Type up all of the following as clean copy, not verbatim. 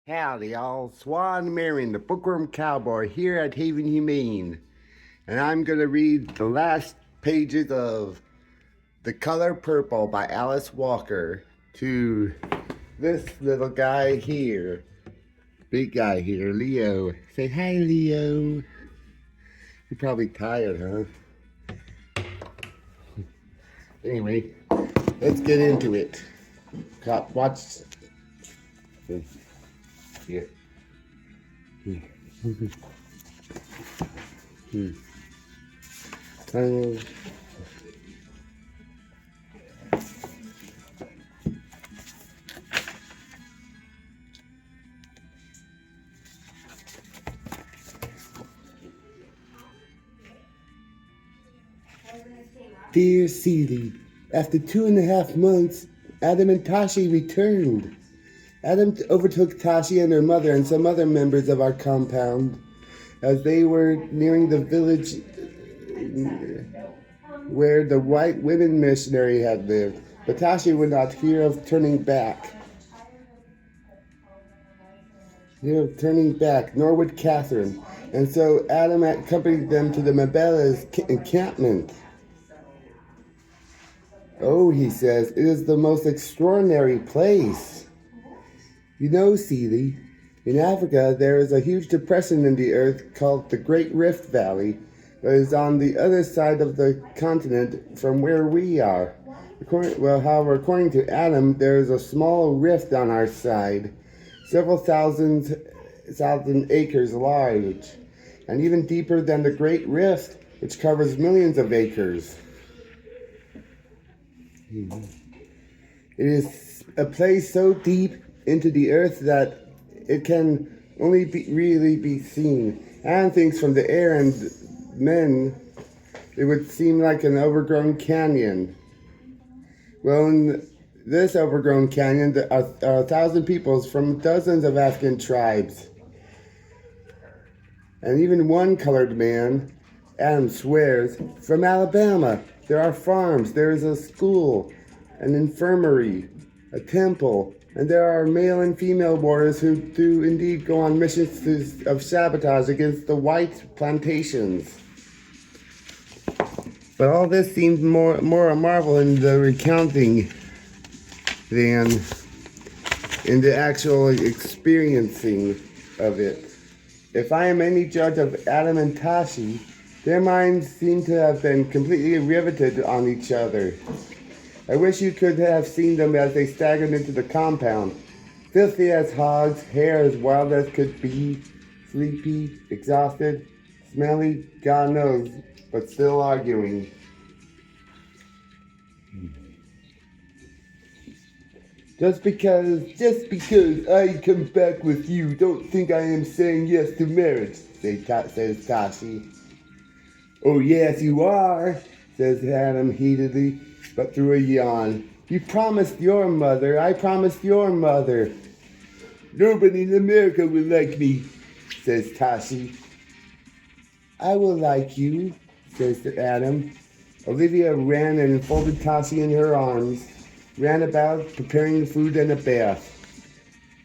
Howdy, y'all. Swan Marion, the bookworm cowboy, here at Haven Humane. And I'm going to read the last pages of The Color Purple by Alice Walker to this little guy here. Big guy here, Leo. Say hi, Leo. You're probably tired, huh? Anyway, let's get into it. Watch. Here. Dear Celie, after 2.5 months, Adam and Tashi returned. Adam overtook Tashi and her mother and some other members of our compound as they were nearing the village where the white women missionary had lived. But Tashi would not hear of turning back. Nor would Catherine. And so Adam accompanied them to the Mabella's encampment. Oh, he says, it is the most extraordinary place. You know, Celie, in Africa there is a huge depression in the earth called the Great Rift Valley that is on the other side of the continent from where we are. However, according to Adam, there is a small rift on our side, several thousand acres large, and even deeper than the Great Rift, which covers millions of acres. It is a place so deep into the earth that it can only really be seen. Anne thinks from the air and men it would seem like an overgrown canyon. Well, in this overgrown canyon there are 1,000 peoples from dozens of African tribes. And even one colored man, Adam swears, from Alabama. There are farms, there is a school, an infirmary, a temple, and there are male and female warriors who do indeed go on missions of sabotage against the white plantations. But all this seems more a marvel in the recounting than in the actual experiencing of it. If I am any judge of Adam and Tashi, their minds seem to have been completely riveted on each other. I wish you could have seen them as they staggered into the compound, filthy as hogs, hair as wild as could be, sleepy, exhausted, smelly, God knows, but still arguing. Just because I come back with you, don't think I am saying yes to marriage, says Tashi. Oh yes, you are, says Adam heatedly, but through a yawn. You promised your mother, I promised your mother. Nobody in America will like me, says Tashi. I will like you, says Adam. Olivia ran and enfolded Tashi in her arms, ran about preparing the food and a bath.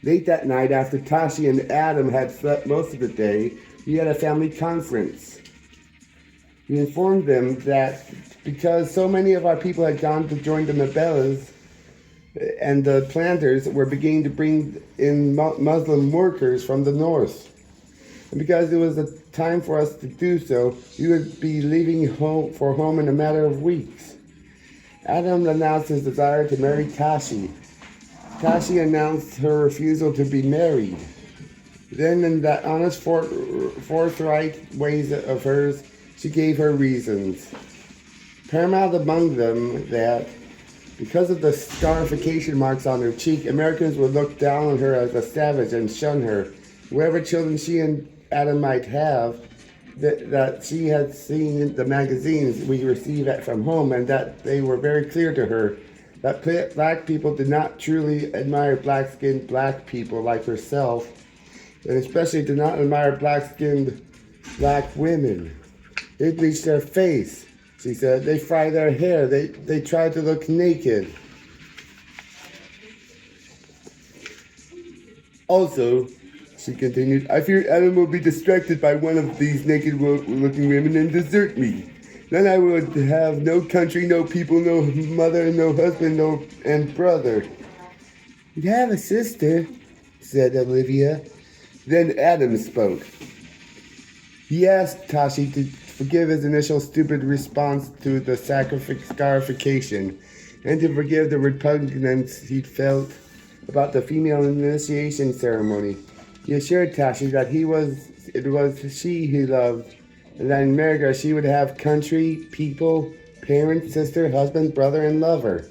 Late that night, after Tashi and Adam had slept most of the day, we had a family conference. We informed them that because so many of our people had gone to join the Mabellas and the planters were beginning to bring in Muslim workers from the north. And because it was a time for us to do so, we would be leaving home in a matter of weeks. Adam announced his desire to marry Tashi. Tashi announced her refusal to be married. Then, in that honest, forthright ways of hers, she gave her reasons. Paramount among them that, because of the scarification marks on her cheek, Americans would look down on her as a savage and shun her. Whoever children she and Adam might have, that she had seen in the magazines we received from home, and that they were very clear to her that black people did not truly admire black-skinned black people like herself, and especially did not admire black-skinned black women. They bleach their face, she said. They fry their hair. They try to look naked. Also, she continued, I fear Adam will be distracted by one of these naked-looking women and desert me. Then I would have no country, no people, no mother, no husband, no and brother. You'd have a sister, said Olivia. Then Adam spoke. He asked Tashi to forgive his initial stupid response to the scarification, and to forgive the repugnance he'd felt about the female initiation ceremony. He assured Tashi that it was she he loved, and that in America she would have country, people, parents, sister, husband, brother, and lover.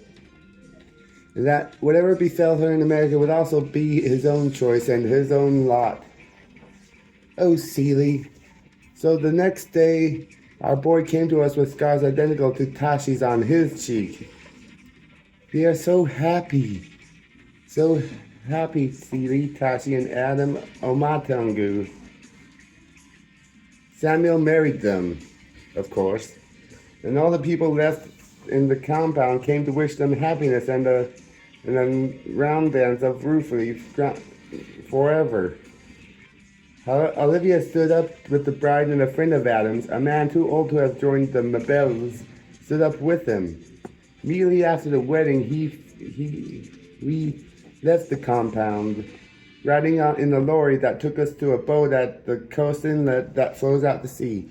And that whatever befell her in America would also be his own choice and his own lot. Oh, Seeley. So the next day, our boy came to us with scars identical to Tashi's on his cheek. We are so happy. So happy, Seeley, Tashi, and Adam Omatungu. Samuel married them, of course. And all the people left in the compound came to wish them happiness and a round dance of roof leaf forever. Olivia stood up with the bride, and a friend of Adam's, a man too old to have joined the Mabels, stood up with them. Immediately after the wedding, we left the compound, riding out in a lorry that took us to a boat at the coast inlet that flows out to sea.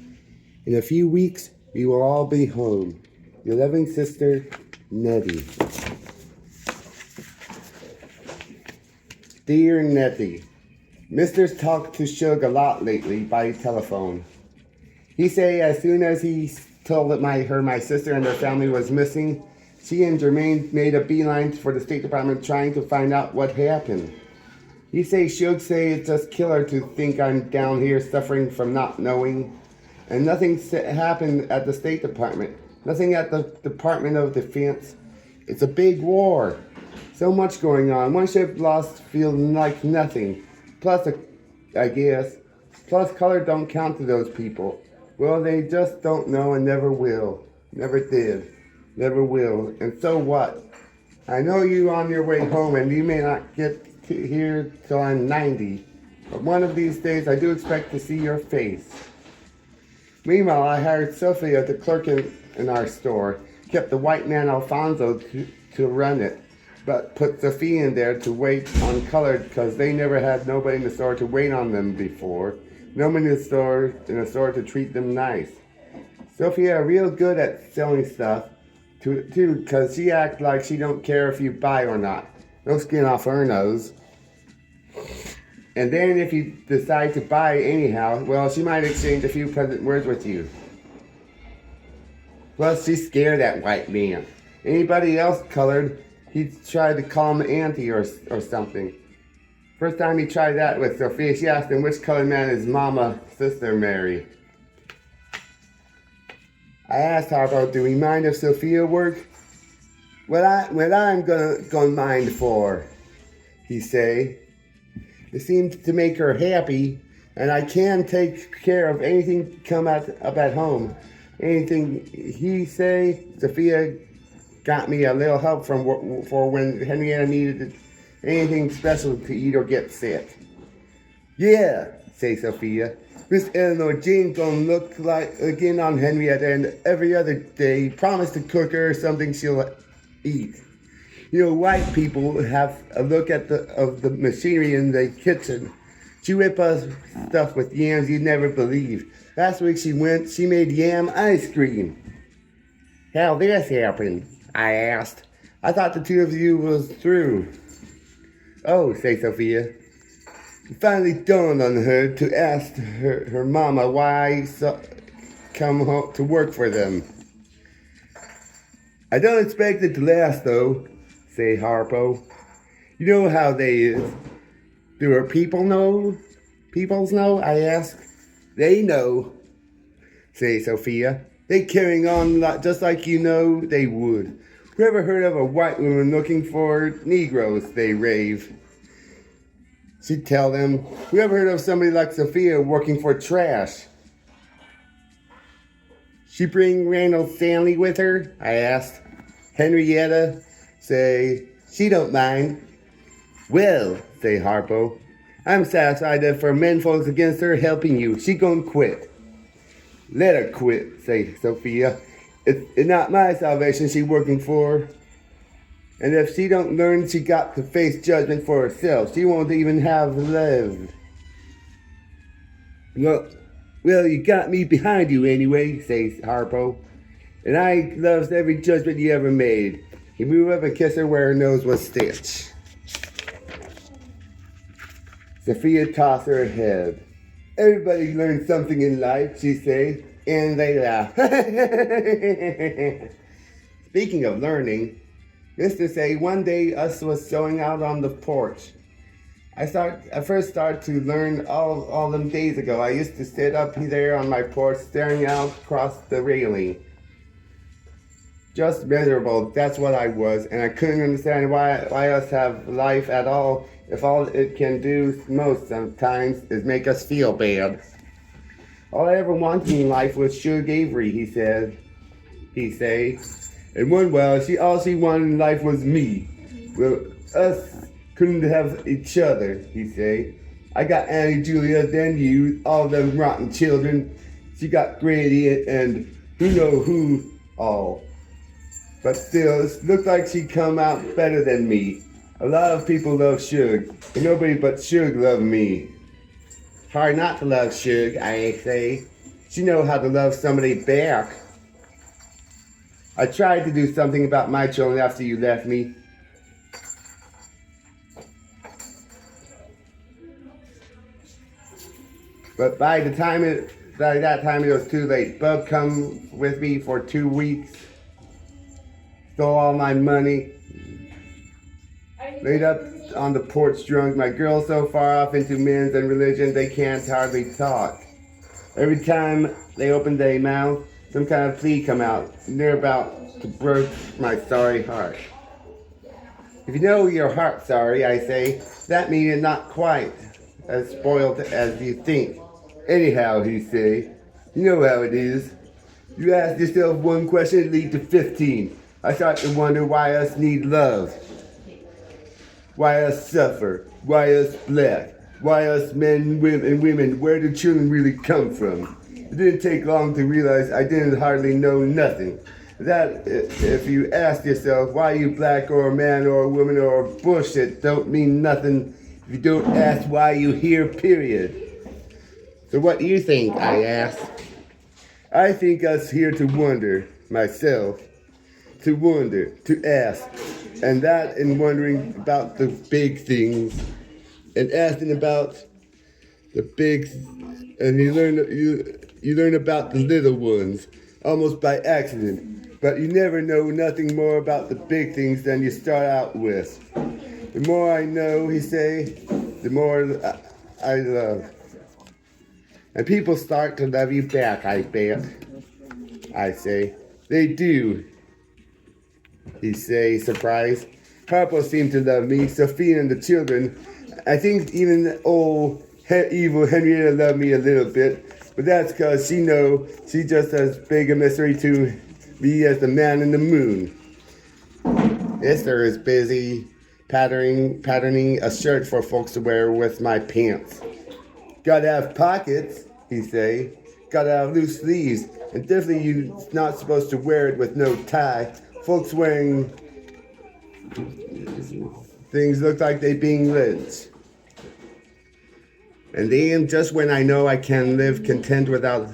In a few weeks, we will all be home. Your loving sister, Nettie. Dear Nettie, Mister's talked to Shug a lot lately by telephone. He say as soon as he told that my sister and her family was missing, she and Jermaine made a beeline for the State Department trying to find out what happened. He say Shug say it's just killer to think I'm down here suffering from not knowing. And nothing happened at the State Department. Nothing at the Department of Defense. It's a big war. So much going on. One ship lost feels like nothing. Plus, I guess. Plus, color don't count to those people. Well, they just don't know and never will. Never did. Never will. And so what? I know you on your way home and you may not get here till I'm 90. But one of these days I do expect to see your face. Meanwhile, I hired Sophia, the clerk in our store. Kept the white man Alfonso to run it. But put Sophia in there to wait on colored because they never had nobody in the store to wait on them before. Nobody in the store to treat them nice. Sophia real good at selling stuff too, because she acts like she don't care if you buy or not. No skin off her nose. And then if you decide to buy anyhow, well, she might exchange a few pleasant words with you. Plus, she's scared that white man. Anybody else colored, he'd try to call him auntie or something. First time he tried that with Sophia, she asked him which colored man his sister marry. I asked Harpo, do we mind if Sophia work? What I'm gonna mind for, he say. It seems to make her happy, and I can take care of anything come up at home. Anything he say, Sophia got me a little help for when Henrietta needed anything special to eat or get sick. Yeah, say Sophia. Miss Eleanor Jean gonna look like again on Henrietta, and every other day promise to cook her something she'll eat. You know, white people have a look at the machinery in the kitchen. She whip us stuff with yams you'd never believe. Last week she made yam ice cream. How this happened? I asked. I thought the two of you was through. Oh, say Sophia. It finally dawned on her to ask her mama why I come home to work for them. I don't expect it to last though, say Harpo. You know how they is. Do her people know? Peoples know? I ask. They know, say Sophia. They carrying on just like you know they would. Who ever heard of a white woman looking for Negroes, they rave. She'd tell them, who ever heard of somebody like Sophia working for trash? She bring Randall Stanley with her? I asked. Henrietta say, she don't mind. Well, say Harpo, I'm satisfied that for men folks against her helping you, she gon' quit. Let her quit, say Sophia. It's not my salvation she working for. And if she don't learn she got to face judgment for herself, she won't even have lived. Well, you got me behind you anyway, says Harpo. And I loves every judgment you ever made. He moved up and kissed her where her nose was stitched. Sophia tossed her head. Everybody learns something in life, she said, and they laugh. Speaking of learning, Mr. say one day us was sewing out on the porch. I first started to learn all them days ago. I used to sit up there on my porch staring out across the railing. Just miserable, that's what I was, and I couldn't understand why us have life at all if all it can do most sometimes is make us feel bad. All I ever wanted in life was Suge Avery, he say. And one while, all she wanted in life was me. Well, us couldn't have each other, he say. I got Annie Julia, then you, all them rotten children. She got Grady and who know who all. But still, it looked like she come out better than me. A lot of people love Suge, but nobody but Suge love me. Hard not to love Suge, I say. She know how to love somebody back. I tried to do something about my children after you left me. But by that time it was too late. Bub come with me for 2 weeks. Stole all my money. Laid up on the porch drunk. My girls so far off into men's and religion they can't hardly talk. Every time they open their mouth, some kind of plea come out. They're about to break my sorry heart. If you know your heart sorry, I say, that means it's not quite as spoiled as you think. Anyhow, he say, you know how it is. You ask yourself one question, it leads to 15. I start to wonder why us need love. Why us suffer? Why us black? Why us men and women? Where do children really come from? It didn't take long to realize I didn't hardly know nothing. That if you ask yourself why you black or a man or a woman or bullshit don't mean nothing if you don't ask why you here, period. So what do you think, I ask? I think us here to wonder, myself. To wonder, to ask. And that in wondering about the big things. And asking about the big, and you learn about the little ones, almost by accident. But you never know nothing more about the big things than you start out with. The more I know, he say, the more I love. And people start to love you back, I bet. I say, they do. He say, surprised. Harpo seemed to love me, Sophia and the children. I think even old evil Henrietta loved me a little bit, but that's because she know she just as big a mystery to me as the man in the moon. Esther is busy patterning a shirt for folks to wear with my pants. Gotta have pockets, he say. Gotta have loose sleeves, and definitely you're not supposed to wear it with no tie. Folks wearing things look like they being lynched. And then, just when I know I can live content without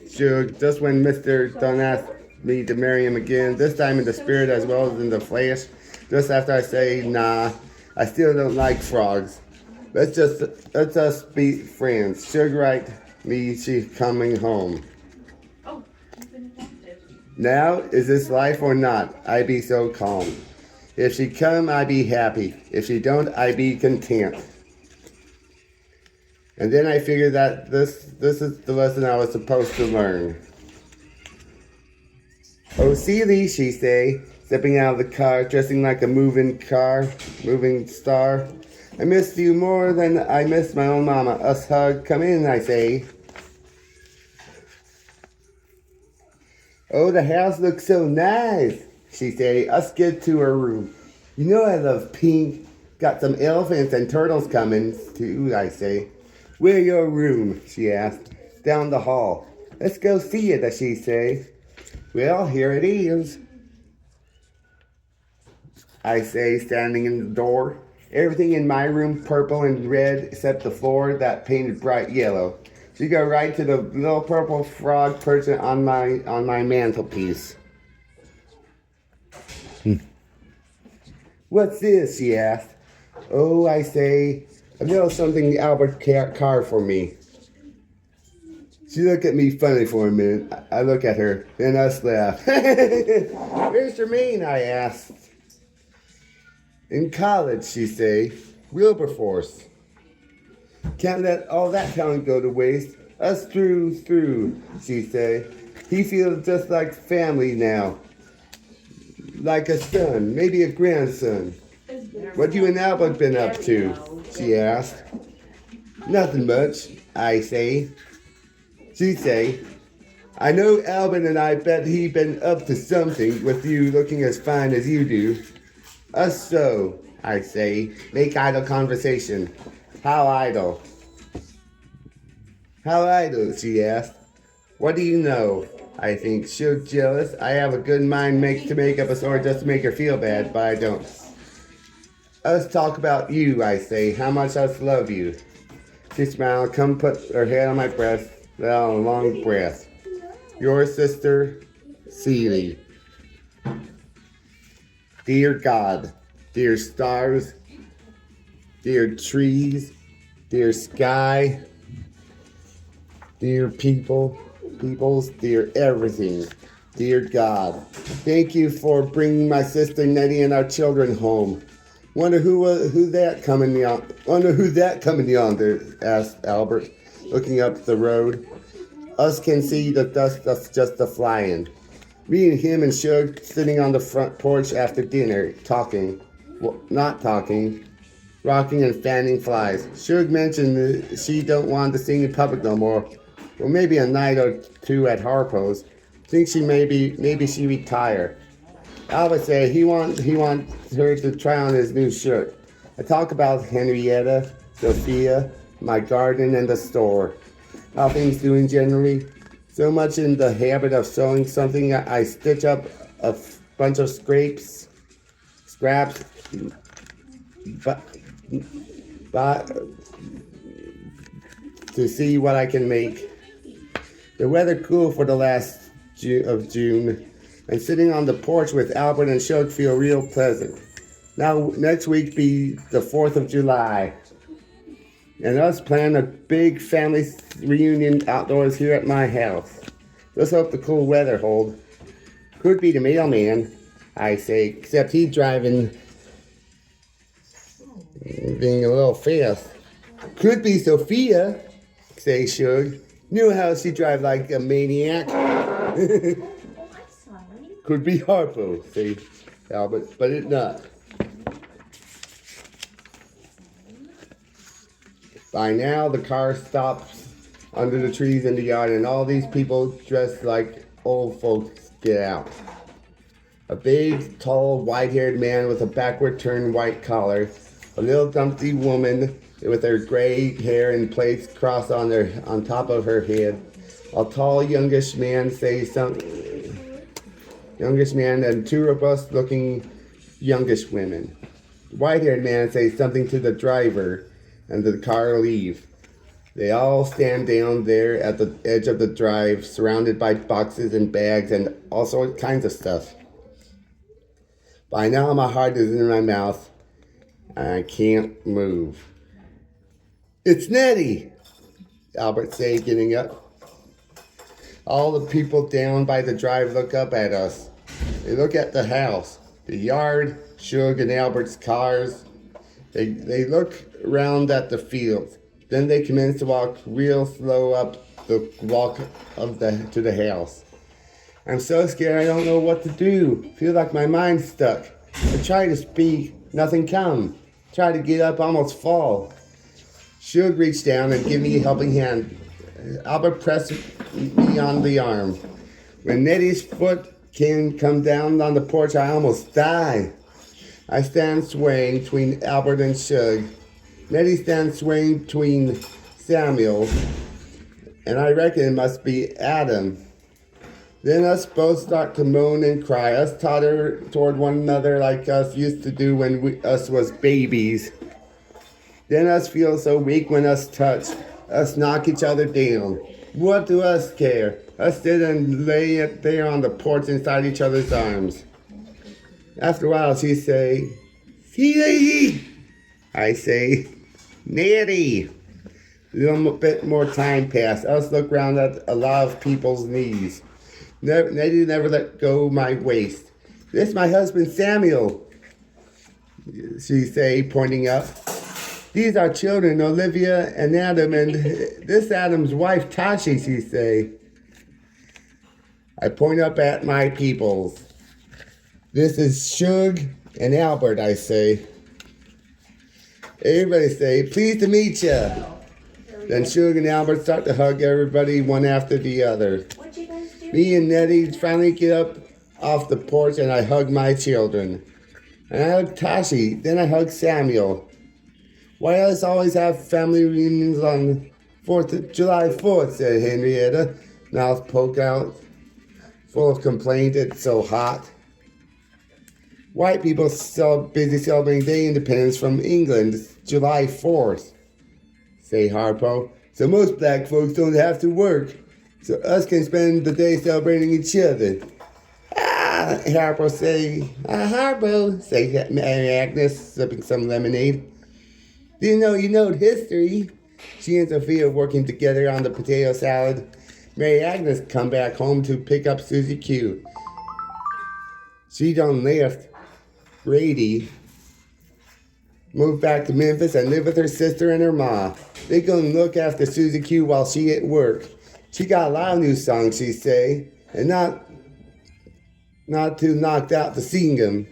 Suge, just when Mr. Dunn asked me to marry him again, this time in the spirit as well as in the flesh, just after I say, nah, I still don't like frogs. Let's just be friends. Suge right, me, she's coming home. Oh, you've been adopted. Now, is this life or not? I be so calm. If she come, I be happy. If she don't, I be content. And then I figured that this is the lesson I was supposed to learn. Oh, Celie, she say, stepping out of the car, dressing like a moving star. I missed you more than I missed my own mama. Us hug, come in, I say. Oh, the house looks so nice, she say. Us get to her room. You know I love pink. Got some elephants and turtles coming, too, I say. Where your room? She asked. Down the hall. Let's go see it, she say. Well, here it is, I say, standing in the door. Everything in my room purple and red except the floor that painted bright yellow. She go right to the little purple frog perched on my mantelpiece. What's this? She asked. Oh, I say, a little something Albert carved for me. She looked at me funny for a minute. I look at her, then us laugh. Where's Jermaine? I asked. In college, she say. Wilberforce. Can't let all that talent go to waste. Us through, she say. He feels just like family now. Like a son, maybe a grandson. What you and Albert been up to? She asked. Nothing much, I say. She say, I know Albert and I bet he been up to something with you looking as fine as you do. Us so, I say, make idle conversation. How idle? How idle, she asked. What do you know? I think she's jealous. I have a good mind to make up a story just to make her feel bad, but I don't. Us talk about you, I say, how much us love you. She smiled, come put her head on my breast, let out a long breath. Your sister, Celie. Dear God, dear stars, dear trees, dear sky, dear peoples, dear everything, dear God. Thank you for bringing my sister Nettie and our children home. Wonder who that coming yonder, asked Albert, looking up the road. Us can see the dust that's just a-flying. Me and him and Shug sitting on the front porch after dinner, talking. Well, not talking. Rocking and fanning flies. Shug mentioned that she don't want to sing in public no more. Well, maybe a night or two at Harpo's. Think she maybe she retire. Albert said he wants her to try on his new shirt. I talk about Henrietta, Sophia, my garden, and the store. How things doing generally. So much in the habit of sewing something, I stitch up a bunch of scraps, but to see what I can make. The weather cool for the last of June, and sitting on the porch with Albert and Shug feel real pleasant. Now next week be the 4th of July, and us plan a big family reunion outdoors here at my house. Let's hope the cool weather hold. Could be the mailman, I say, except he's driving, being a little fast. Could be Sophia, say Shug. Knew how she drive like a maniac. Could be Harpo, say Albert, but it's not. By now, the car stops under the trees in the yard, and all these people dressed like old folks get out. A big, tall, white-haired man with a backward-turned white collar, a little dumpy woman with her gray hair in plaits crossed on top of her head, a tall youngish man and two robust-looking youngish women. The white-haired man says something to the driver, and the car leaves. They all stand down there at the edge of the drive, surrounded by boxes and bags and all sorts kinds of stuff. By now, my heart is in my mouth, and I can't move. It's Nettie, Albert said, getting up. All the people down by the drive look up at us. They look at the house, the yard, Shug and Albert's cars. They look around at the fields. Then they commence to walk real slow up the walk to the house. I'm so scared I don't know what to do. Feel like my mind's stuck. I try to speak, nothing come. Try to get up, almost fall. Shug reached down and give me a helping hand. Albert pressed me on the arm. When Nettie's foot come down on the porch, I almost died. I stand swaying between Albert and Shug. Nettie stands swaying between Samuel, and I reckon it must be Adam. Then us both start to moan and cry. Us totter toward one another like us used to do when us was babies. Then us feel so weak when us touch. Us knock each other down. What do us care? Us sit and lay it there on the porch inside each other's arms. After a while, she say, "See, lady?" I say, "Nettie." A little bit more time passed. Us look round at a lot of people's knees. Nettie never let go my waist. "This my husband Samuel," she say, pointing up. "These are children, Olivia and Adam, and this Adam's wife, Tashi," she say. I point up at my peoples. "This is Shug and Albert," I say. Everybody say, "Pleased to meet ya." Then Shug and Albert start to hug everybody one after the other. What'd you guys do? Me and Nettie finally get up off the porch and I hug my children. And I hug Tashi, then I hug Samuel. "Why us always have family reunions on July 4th, said Henrietta, mouth poke out, full of complaint it's so hot. "White people so busy celebrating their independence from England, July 4th, say Harpo. "So most black folks don't have to work, so us can spend the day celebrating each other." "Ah," Harpo say. "Harpo," say Mary Agnes, sipping some lemonade. "Didn't know you knowed history." She and Sophia working together on the potato salad. Mary Agnes come back home to pick up Susie Q. She done left Grady, moved back to Memphis and live with her sister and her ma. They gonna look after Susie Q while she at work. She got a lot of new songs, she say, and not too knocked out to sing them.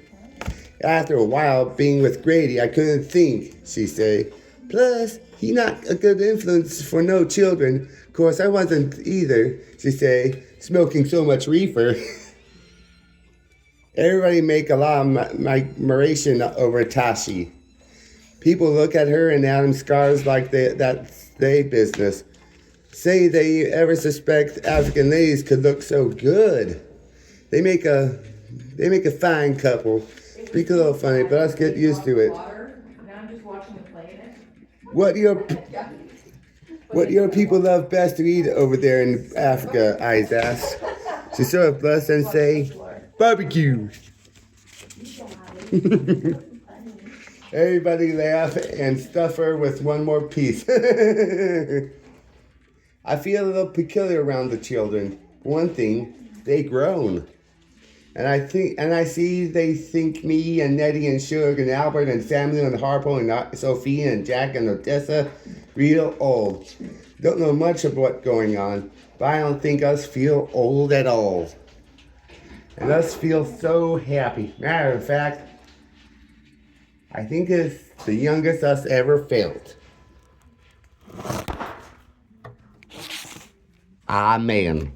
"After a while being with Grady, I couldn't think," she say. "Plus, he not a good influence for no children. Of course, I wasn't either," she say, "smoking so much reefer." Everybody make a lot of admiration over Tashi. People look at her and Adam scars like that's their business. Say they ever suspect African ladies could look so good. They make a fine couple. Speak a little funny, but let's get used to it. Water. Now I'm just watching them play in it. What your people love best to eat over there in Africa? I asked. She sort of blush and say, "Barbecue." Everybody laugh and stuff her with one more piece. I feel a little peculiar around the children. For one thing, they grown. And I see they think me and Nettie and Shug and Albert and Samuel and Harpo and Sophia and Jack and Odessa real old. Don't know much of what's going on, but I don't think us feel old at all. And us feel so happy. Matter of fact, I think it's the youngest us ever felt. Amen.